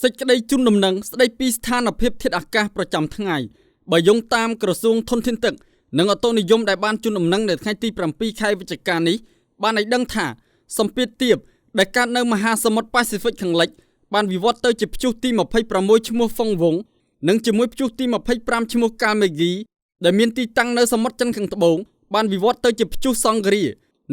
សេចក្តីជូនដំណឹងស្តីពីស្ថានភាពធាតុអាកាសប្រចាំថ្ងៃបើយោងតាមក្រសួងធនធានទឹកនិងឧតុនិយមដែលបានជូនដំណឹងនៅថ្ងៃទី7ខែវិច្ឆិកានេះបានឲ្យដឹងថាសម្ពាធទាបដែលកើតនៅមហាសមុទ្រប៉ាស៊ីហ្វិកខាងលិចបានវិវត្តទៅជាព្យុះទី26ឈ្មោះហ្វុងវងនិងជាមួយព្យុះទី25ឈ្មោះកាមេហ្គីដែលមានទីតាំងនៅសមុទ្រចិនខាងត្បូងបានវិវត្តទៅជាព្យុះសង្ឃរា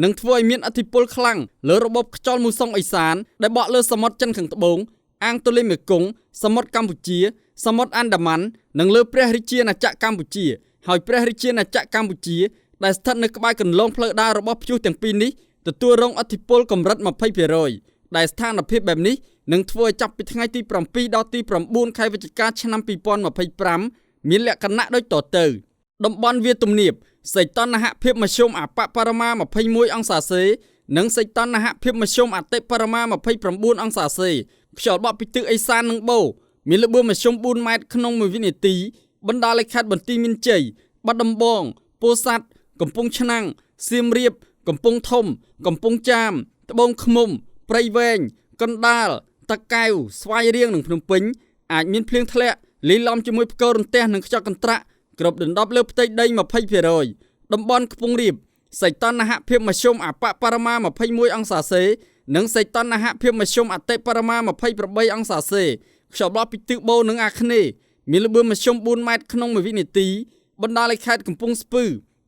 និងធ្វើឲ្យមានឥទ្ធិពលខ្លាំងលើរបបខ្យល់មូសុងអេសានដែលបក់លើសមុទ្រចិនខាងត្បូងអាងទន្លេមេគង្គសមុទ្រកម្ពុជាសមុទ្រអាណ្ដាម៉ាន់និងលើព្រះរាជាណាចក្រកម្ពុជាហើយព្រះរាជាណាចក្រកម្ពុជាដែលស្ថិតនៅក្បែរកន្លងផ្លូវដើររបស់ព្យុះទាំងពីរនេះទទួលរងឥទ្ធិពលកម្រិត 20% ដែលស្ថានភាពបែបនេះនឹងធ្វើឲ្យចាប់ពីថ្ងៃទី7ដល់ទី9ខែវិច្ឆិកាឆ្នាំ2025មានលក្ខណៈដូចតទៅតំបន់វាលទំនាបសីតុណ្ហភាពមធ្យមអបបរមា21អង្សាសេនិងសីតុណ្ហភាពមធ្យមអតិបរមា29អង្សាសេខ្យល់បក់ពីទិសឦសាននិងបូរមានល្បឿនមធ្យម4ម៉ែត្រក្នុង1វិនាទីបណ្ដាលឲ្យខេត្តបន្ទាយមានជ័យបាត់ដំបងពោធិ៍សាត់កំពង់ឆ្នាំងសៀមរាបកំពង់ធំកំពង់ចាមត្បូងឃ្មុំព្រៃវែងកណ្ដាលតាកែវស្វាយរៀងនិងភ្នំពេញអាចមានភ្លៀងធ្លាក់លាយឡំជាមួយផ្គររន្ទះនិងខ្យល់កន្ត្រាក់គ្របដណ្ដប់លើផ្ទៃដី 20% តំបន់ខ្ពង់រាបសីតុណ្ហភាពមធ្យមអបបរមា21អង្សាសេនិងសីតុណ្ហភាពមធ្យមអតិបរមា28អង្សាសេខ្យល់បក់ពីទិសបូរនិងអាគ្នេយ៍មានល្បឿនមធ្យម4ម៉ែត្រក្នុង1វិនាទីបណ្ដាលឲ្យខេត្តកំពង់ស្ពឺ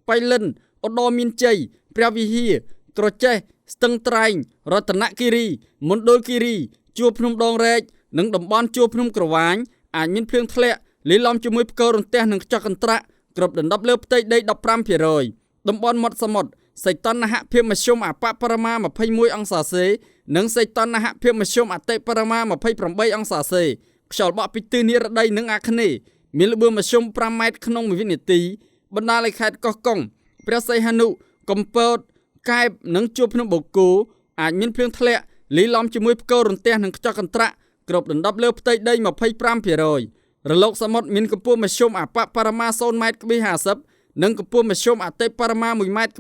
បៃលិនឧត្តរមានជ័យព្រះវិហារក្រចេះស្ទឹងត្រែងរតនគិរីមណ្ឌលគិរីជួរភ្នំដងរែកនិងតំបន់ជួរភ្នំក្រវាញអាចមានភ្លៀងធ្លាក់លាយឡំជាមួយផ្គររន្ទះនិងខ្យល់កន្ត្រាក់គ្របដណ្ដប់លើផ្ទៃដី 15% តំបន់មាត់សមុទ្រសីតុណ្ហភាពមធ្យមអបបរមា21អង្សាសេនិងសីតុណ្ហភាពមធ្យមអតិបរមា28អង្សាសេខ្យល់បក់ពីទិសនិរតីនិងអាគ្នេយ៍មានល្បឿនមធ្យម5ម៉ែត្រក្នុង1វិនាទីបណ្ដាលឲ្យខេត្តកោះកុងព្រះសីហនុកំពតកែបនិងជួរភ្នំបូកគោអាចមានភ្លៀងធ្លាក់លាយឡំជាមួយផ្គររន្ទះនិងខ្យល់កន្ត្រាក់គ្របដណ្ដប់លើផ្ទៃដី 25% រលកសមុទ្រមានកម្ពស់មធ្យមអបបរមា0ម៉ែត្រ50និងកម្ពស់មធ្យមអតិបរមា1ម៉ែត្រ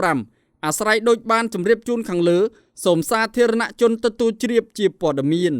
75អាស្រ័យដូចបានជម្រាបជូនខាងលើសូមសាធារណជនទទួលជ្រាបជាព័ត៌មាន